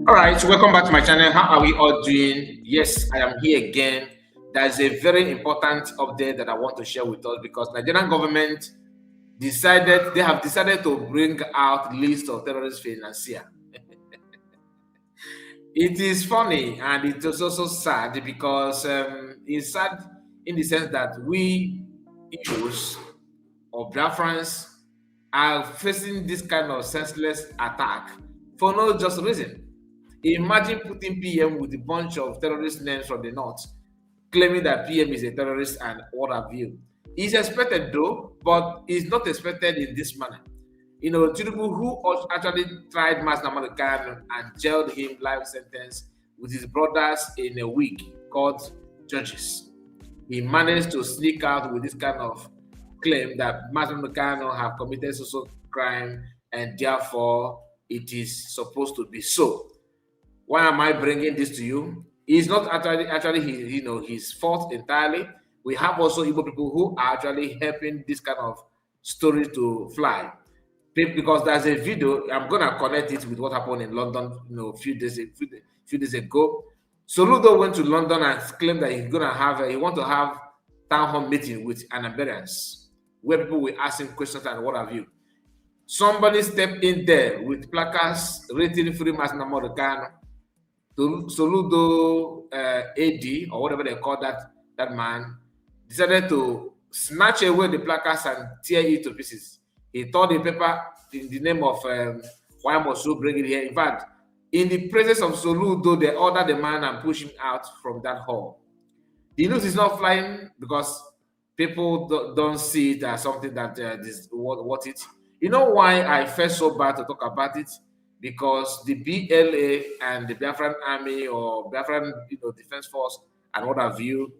All right, welcome back to my channel. How are we all doing? Yes, I am here again. There's a very important update that I want to share with us because Nigerian government have decided to bring out list of terrorist financier. It is funny and it is also sad because it's sad in the sense that we Igbos or Biafrans are facing this kind of senseless attack for no just reason. Imagine putting PM with a bunch of terrorist names from the north, claiming that PM is a terrorist and what have you. It's expected though, but it's not expected in this manner. You know, Tinubu, who actually tried Mas Nnamdi Kanu and jailed him life sentence with his brothers in a week, called judges. He managed to sneak out with this kind of claim that Mas Nnamdi Kanu have committed social crime and therefore it is supposed to be so. Why am I bringing this to you? It's not actually his fault entirely. We have also Igbo people who are actually helping this kind of story to fly. Because there's a video, I'm gonna connect it with what happened in London, a few days ago. Soludo went to London and claimed that he want to have town hall meeting with Anambarians, where people will ask him questions and what have you. Somebody stepped in there with placards rating free Mas Nnamdi Kanu. Soludo AD or whatever they call that man decided to snatch away the placards and tear it to pieces. He tore the paper in the name of why must you bring it here? In fact, in the presence of Soludo, they ordered the man and pushed him out from that hall. The news is not flying because people don't see it as something that is what it. You know why I felt so bad to talk about it? Because the BLA and the Biafran Army or Biafran Defense Force and what have you,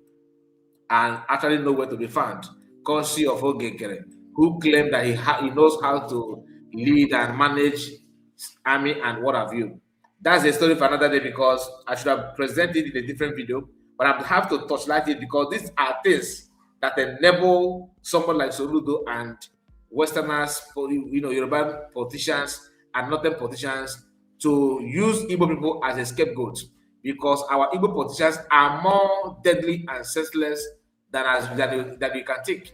and actually nowhere to be found. Courtesy of Ogekere, who claimed that he knows how to lead and manage army and what have you. That's a story for another day because I should have presented it in a different video, but I have to touchlight it because these are things that enable someone like Soludo and Westerners, Yoruba politicians and northern politicians to use Igbo people as a scapegoat because our Igbo politicians are more deadly and senseless than we can take.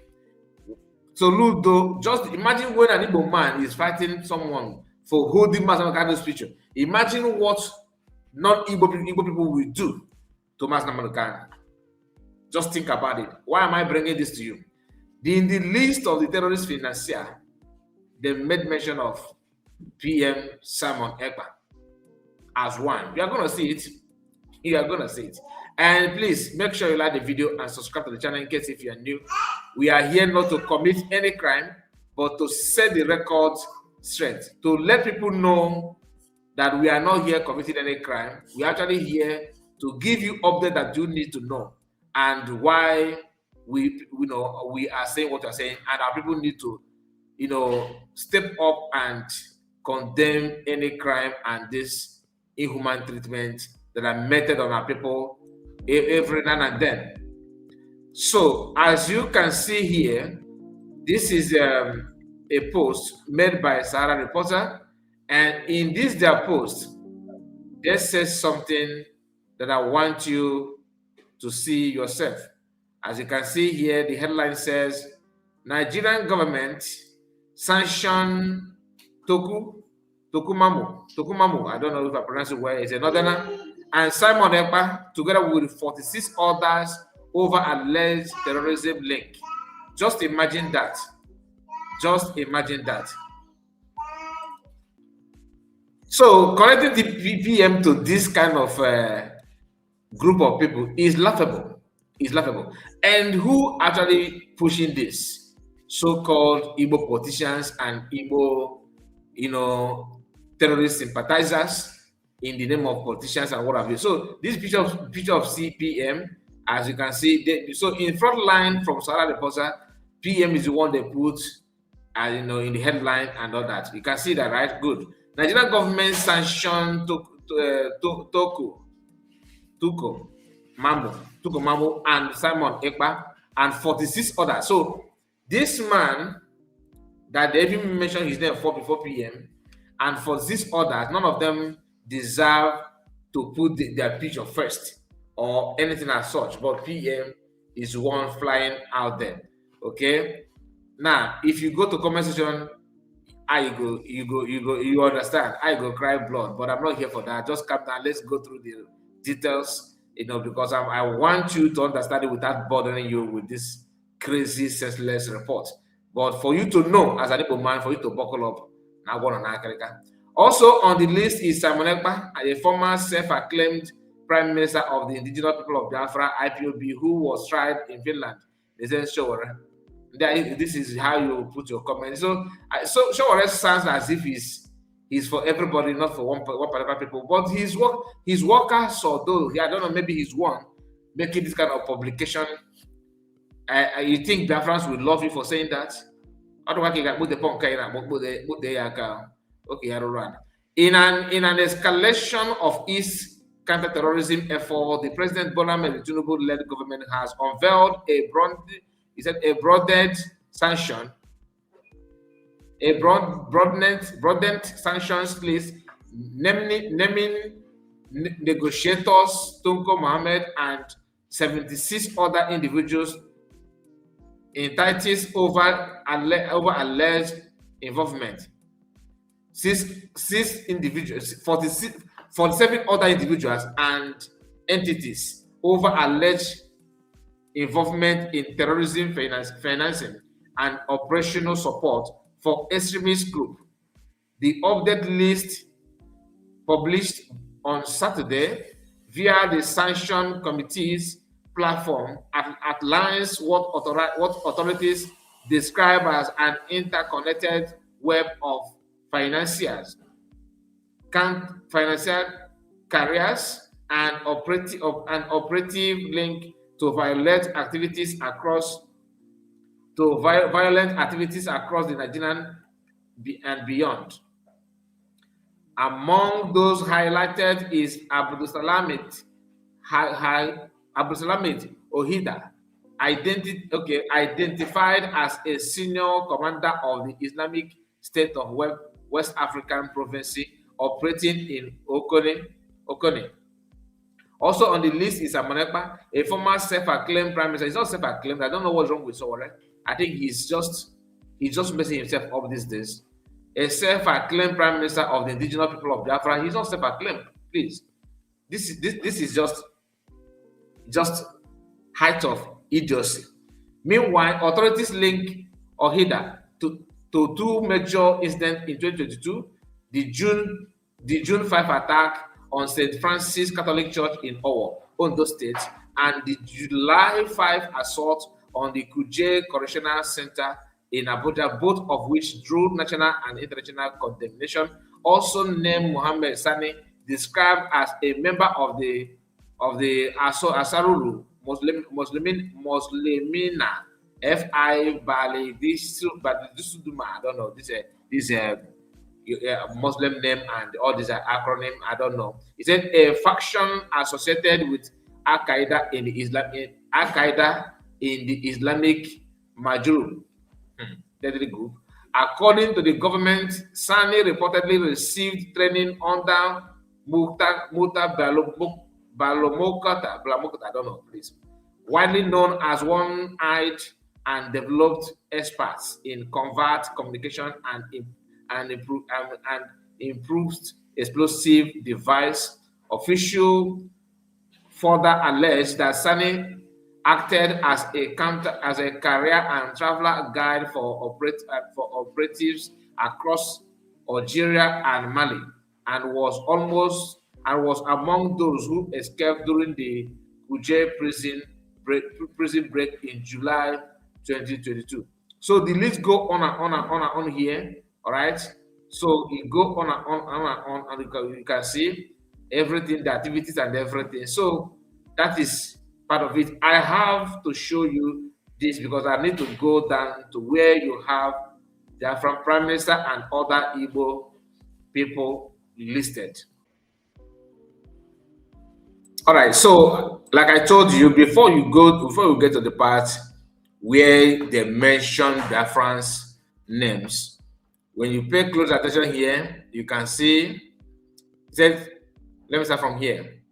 Soludo, just imagine when an Igbo man is fighting someone for holding Mas Nnamdi Kanu's picture. Imagine what non-Igbo people will do to Mas Nnamdi Kanu. Just think about it. Why am I bringing this to you? In the list of the terrorist financier, they made mention of PM Simon Ekpa as one. You are going to see it. You are going to see it. And please make sure you like the video and subscribe to the channel in case if you are new. We are here not to commit any crime, but to set the record straight, to let people know that we are not here committing any crime. We are actually here to give you update that you need to know and why we are saying what we are saying, and our people need to step up and condemn any crime and this inhuman treatment that are meted on our people every now and then. So as you can see here, this is a post made by Sahara Reporter, and in this their post, they says something that I want you to see yourself. As you can see here, the headline says, Nigerian government sanction Tokumamu, I don't know if I pronounce it well, it's a northerner, and Simon Ekpa, together with 46 others over alleged terrorism link. Just imagine that. Just imagine that. So connecting the PM to this kind of group of people is laughable. It's laughable. And who actually pushing this? So-called Igbo politicians and Igbo, terrorist sympathizers in the name of politicians and what have you. So this picture of CPM, as you can see, so in front line from Sahara Reporter, PM is the one they put, in the headline and all that. You can see that, right? Good. Nigerian government sanctioned Tuko Mamu and Simon Ekpa and 46 others. So this man that they even mentioned his name before PM and for this others, none of them deserve to put their picture first or anything as such, but PM is one flying out there. Okay. Now, if you go to comment section, you understand. I go cry blood, but I'm not here for that. Just calm down. Let's go through the details, because I want you to understand it without bothering you with this crazy, senseless report. But for you to know, as an Igbo man, for you to buckle up, now one on Africa. Also on the list is Simon Ekpa, a former self-acclaimed Prime Minister of the Indigenous People of Biafra, IPOB, who was tried in Finland. They said, sure. This is how you put your comment. So Showore sounds as if he's for everybody, not for one particular people. But his workers, although I don't know, maybe he's one making this kind of publication. You think Biafrans will love you for saying that? Okay, in an escalation of East counter-terrorism effort, the President Bola Tinubu-led government has unveiled a broadened sanction, broadened sanctions list, naming negotiators Tunko Mohammed and 76 other individuals indicted over alleged involvement. 47 other individuals and entities over alleged involvement in terrorism financing and operational support for extremist group. The updated list published on Saturday via the Sanction Committee's platform outlines what authorities describe as an interconnected web of financial carriers and operative link to violent activities across the Nigerian and beyond. Among those highlighted is Abdulsalamit Ohida, identified as a senior commander of the Islamic State of West African Province operating in Okone. Also on the list is Simon Ekpa, a former self-acclaimed prime minister. He's not self-acclaimed. I don't know what's wrong with Showore. I think he's just messing himself up these days. A self-acclaimed prime minister of the indigenous people of Biafra. He's not self-acclaimed. Please, this is just height of idiocy. Meanwhile, authorities link Ohida to two major incidents in 2022: the June 5 attack on St. Francis Catholic Church in Owo, Ondo State, and the July 5 assault on the Kuje Correctional Center in Abuja, both of which drew national and international condemnation. Also named Mohammed Sani, described as a member of the Asarulu Muslimina F.I. Bali Disuduma. I don't know this Muslim name and all these are acronym. I don't know. It said a faction associated with Al Qaeda in the Islamic Majority group. According to the government, Sani reportedly received training under Muta Balomokata, I don't know, please, widely known as one-eyed and developed experts in covert communication and improved explosive device. Official further alleged that Sani acted as a career and traveler guide for operatives across Algeria and Mali, and was among those who escaped during the Kuje prison break in July 2022. So the list go on and on here. All right. So it go on and you can see everything, the activities and everything. So that is part of it. I have to show you this because I need to go down to where you have the Prime Minister and other Igbo people listed. All right, so like I told you, before we get to the part where they mention Biafran's names, when you pay close attention here, you can see it says let me start from here.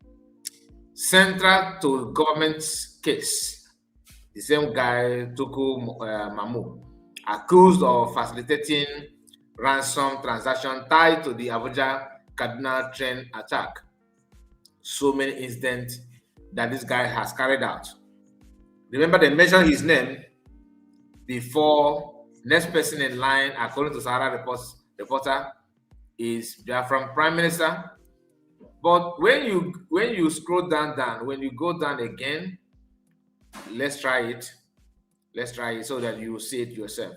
Central to government's case, the same guy, Tuku Mamu, accused of facilitating ransom transaction tied to the Abuja Kaduna train attack. So many incidents that this guy has carried out. Remember, they mentioned his name before. Next person in line, according to Sahara reporter, is Biafran Prime Minister. But when you scroll down, when you go down again, let's try it so that you will see it yourself.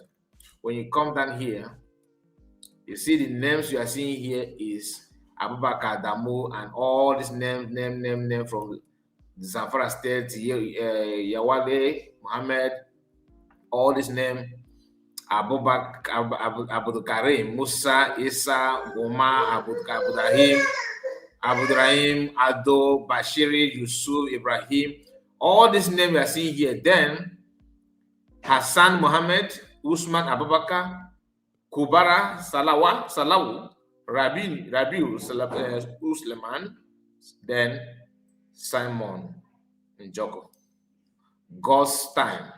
When you come down here, you see the names you are seeing here is Abubakar Damo and all these name from the Zamfara State, Yawale, Mohammed, all these names, Abubakar, Abdul Karim, Musa, Isa, Goma, Abdurrahim, Ado, Bashiri, Yusuf, Ibrahim, all these names you are seeing here. Then Hassan Mohammed, Usman Abubakar, Kubara Salawu, Rabiu Usleman, then Simon Njoko, Gostein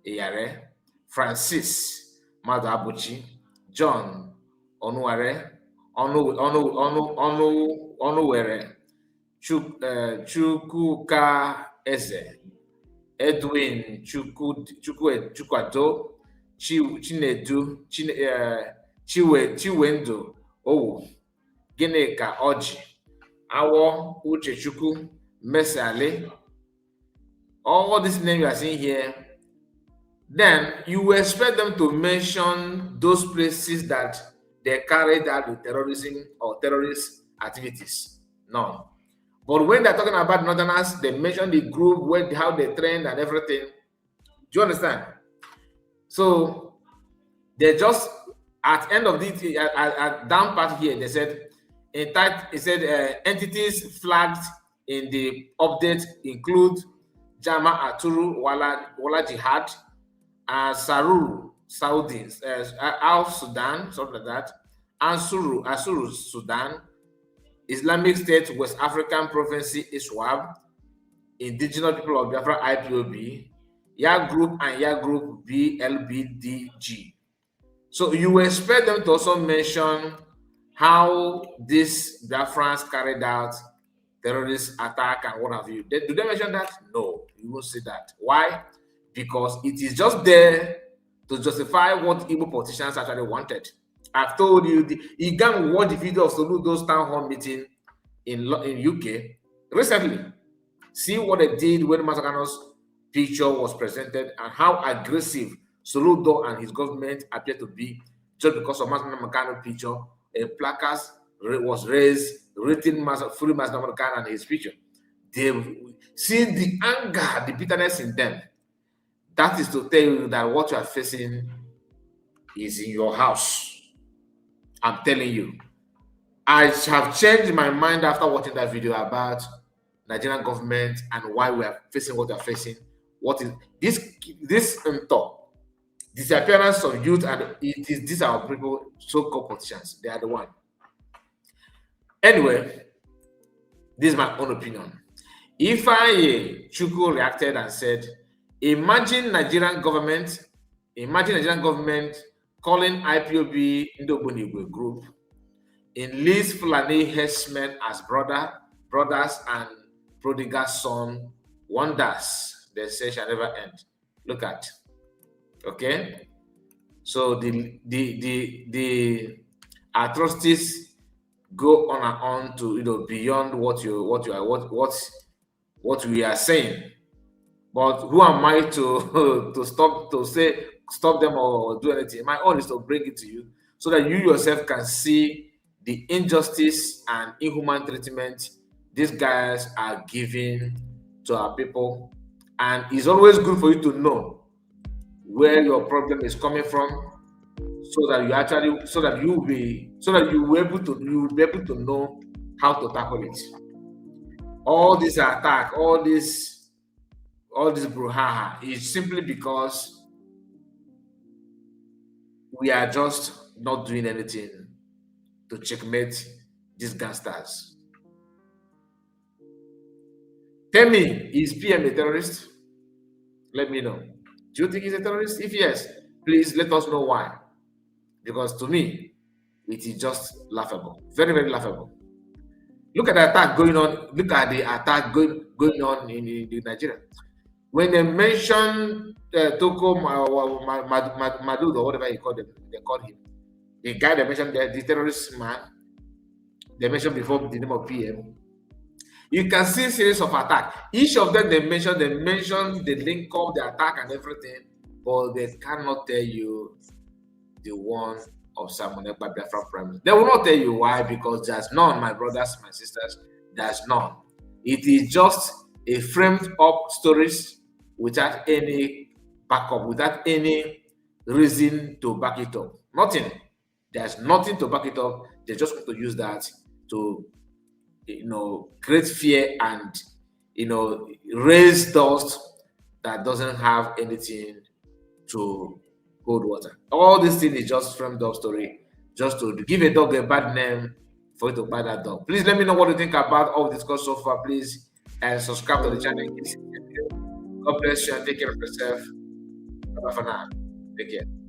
Eyare, Francis Madabuchi, John Onuware, Onuwere, Chukwuka Eze, Edwin Chukwado, Chinedu, Chiwendo Owu, Gineka Oji, Awo Uchechukwu, Mesale, all these names you are seeing here. Then you expect them to mention those places that they carried out with terrorism or terrorist activities. No. But when they're talking about Northerners, they mention the group, how they trained and everything. Do you understand? So they just, at end of this, at down part here, they said, entities flagged in the update include Jama Aturu Wala Jihad, Saruru Saudis, Al Sudan, something like that, Asuru Sudan, Islamic State West African Province ISWAP, Indigenous People of Biafra IPOB, Ya Group and Ya Group BLBDG. So you expect them to also mention how these Biafrans carried out terrorist attack and what have you. Do they mention that? No, you won't see that. Why? Because it is just there to justify what Igbo politicians actually wanted. I've told you, you can watch the video of Soludo's town hall meeting in UK recently. See what they did when Masakano's picture was presented and how aggressive Soludo and his government appear to be just because of Masakano's picture. A placard was raised, written Free Masakano and his picture. They see the anger, the bitterness in them. That is to tell you that what you are facing is in your house. I'm telling you. I have changed my mind after watching that video about Nigerian government and why we are facing what we are facing. What is this disappearance of youth, and these are people, so-called politicians. They are the one. Anyway, this is my own opinion. If Chukwu reacted and said, imagine Nigerian government calling IPOB Ndobunigwe group, enlist Fulani herdsmen as brothers and prodigal son, wonders they say shall never end. Look at, okay. So the atrocities go on and on to beyond what we are saying. But who am I to stop them or do anything? My own is to bring it to you so that you yourself can see the injustice and inhuman treatment these guys are giving to our people. And it's always good for you to know where your problem is coming from, so that you will be able to know how to tackle it. All this attack, all this brouhaha is simply because we are just not doing anything to checkmate these gangsters. Tell me, is PM a terrorist? Let me know. Do you think he's a terrorist? If yes, please let us know why. Because to me, it is just laughable. Very, very laughable. Look at the attack going on. Look at the attack going on in Nigeria. When they mention Toko Madud or whatever they call him, the guy they mentioned, the terrorist man, they mentioned before the name of PM. You can see a series of attacks. Each of them they mention the link of the attack and everything, but they cannot tell you the one of Simon Ekpa Biafra Prime. They will not tell you why, because there's none, my brothers, my sisters, there's none. It is just a framed up stories without any backup, without any reason to back it up. Nothing. There's nothing to back it up. They just want to use that to, create fear and, raise dust that doesn't have anything to hold water. All this thing is just framed up story, just to give a dog a bad name for it to buy that dog. Please let me know what you think about all discussed so far, please, and subscribe to the channel. God bless you and take care of yourself. Bye for now. Take care.